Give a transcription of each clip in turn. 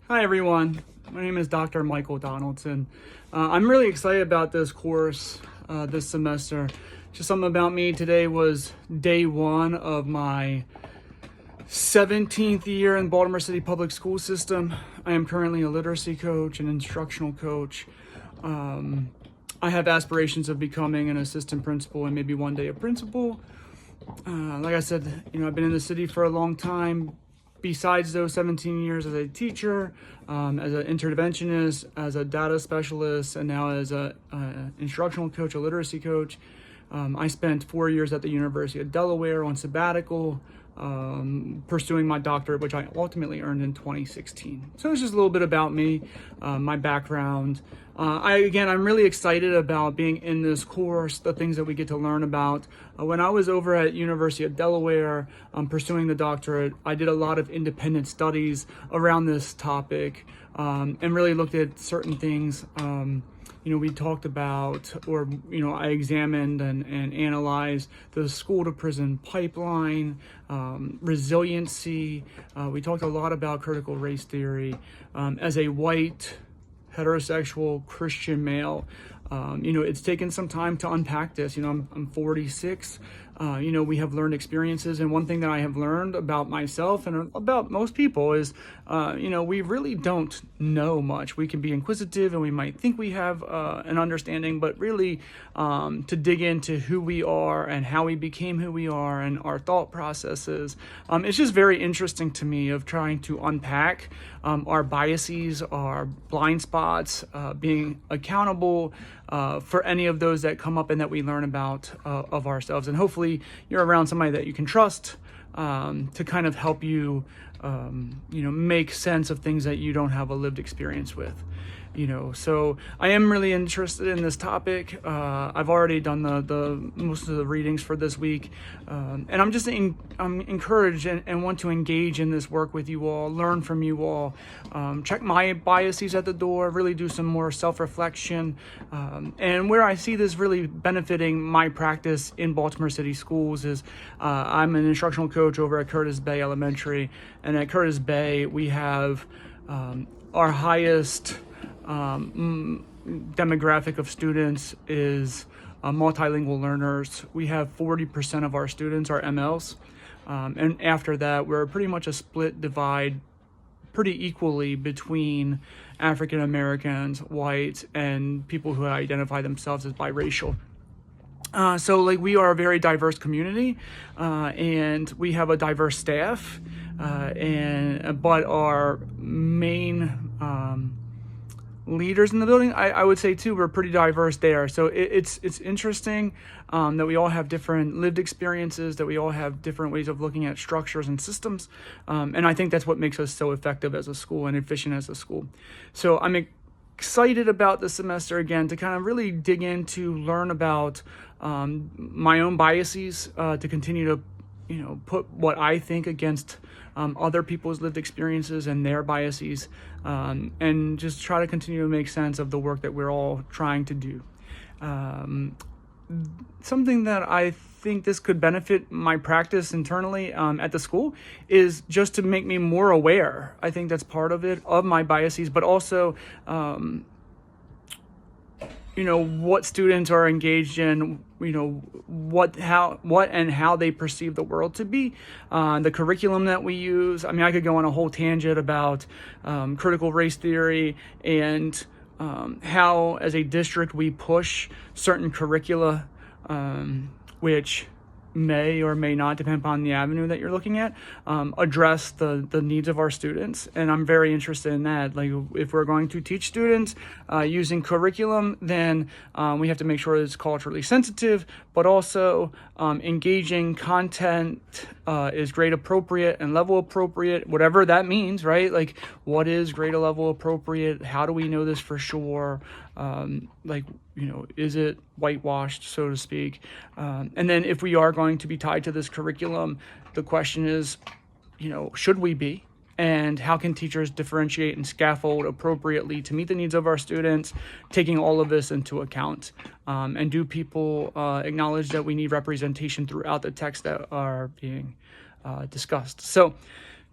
Hi everyone, my name is Dr. Michael Donaldson. I'm really excited about this course this semester. Just something about me, today was day one of my 17th year in Baltimore City Public School System. I am currently a literacy coach and instructional coach. I have aspirations of becoming an assistant principal and maybe one day a principal. Like I said, I've been in the city for a long time. Besides those 17 years as a teacher, as an interventionist, as a data specialist, and now as a instructional coach, a literacy coach, I spent 4 years at the University of Delaware on sabbatical, pursuing my doctorate, which I ultimately earned in 2016. So it's just a little bit about me, my background. I'm really excited about being in this course, the things that we get to learn about. When I was over at University of Delaware pursuing the doctorate, I did a lot of independent studies around this topic and really looked at certain things. We talked about, I examined and analyzed the school to prison pipeline, resiliency. We talked a lot about critical race theory. As a white, heterosexual Christian male, it's taken some time to unpack this. I'm 46. We have learned experiences, and one thing that I have learned about myself and about most people is, we really don't know much. We can be inquisitive and we might think we have an understanding, but really to dig into who we are and how we became who we are and our thought processes, it's just very interesting to me of trying to unpack our biases, our blind spots, being accountable for any of those that come up and that we learn about of ourselves. And hopefully you're around somebody that you can trust to kind of help you, make sense of things that you don't have a lived experience with. So I am really interested in this topic. I've already done the most of the readings for this week, and I'm encouraged and want to engage in this work with you all, learn from you all, check my biases at the door, really do some more self-reflection, and where I see this really benefiting my practice in Baltimore City schools is I'm an instructional coach over at Curtis Bay Elementary, and at Curtis Bay we have our highest demographic of students is multilingual learners. We have 40% of our students are MLs, and after that we're pretty much a split divide pretty equally between African Americans, whites, and people who identify themselves as biracial. We are a very diverse community, and we have a diverse staff, but our main leaders in the building, I would say too, we're pretty diverse there. So it's interesting that we all have different lived experiences, that we all have different ways of looking at structures and systems. And I think that's what makes us so effective as a school and efficient as a school. So I'm excited about this semester again to kind of really dig into, learn about my own biases, to continue to put what I think against other people's lived experiences and their biases, and just try to continue to make sense of the work that we're all trying to do. Something that I think this could benefit my practice internally at the school is just to make me more aware. I think that's part of it, of my biases, but also what students are engaged in, what and how they perceive the world to be, the curriculum that we use. I mean, I could go on a whole tangent about critical race theory and how, as a district, we push certain curricula, which may or may not, depend upon the avenue that you're looking at, address the needs of our students. And I'm very interested in that. Like, if we're going to teach students using curriculum, then we have to make sure it's culturally sensitive, but also engaging content is grade appropriate and level appropriate, whatever that means, right? Like, what is grade level appropriate? How do we know this for sure? Is it whitewashed, so to speak? And then if we are going to be tied to this curriculum, the question is, should we be? And how can teachers differentiate and scaffold appropriately to meet the needs of our students, taking all of this into account? And do people acknowledge that we need representation throughout the texts that are being discussed? So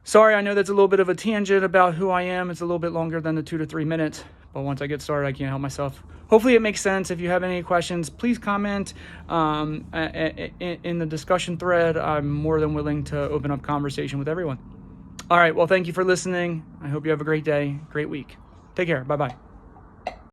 Sorry, I know that's a little bit of a tangent about who I am. It's a little bit longer than the 2 to 3 minutes, but once I get started, I can't help myself. Hopefully it makes sense. If you have any questions, please comment in the discussion thread. I'm more than willing to open up conversation with everyone. All right, well, thank you for listening. I hope you have a great day, great week. Take care. Bye-bye.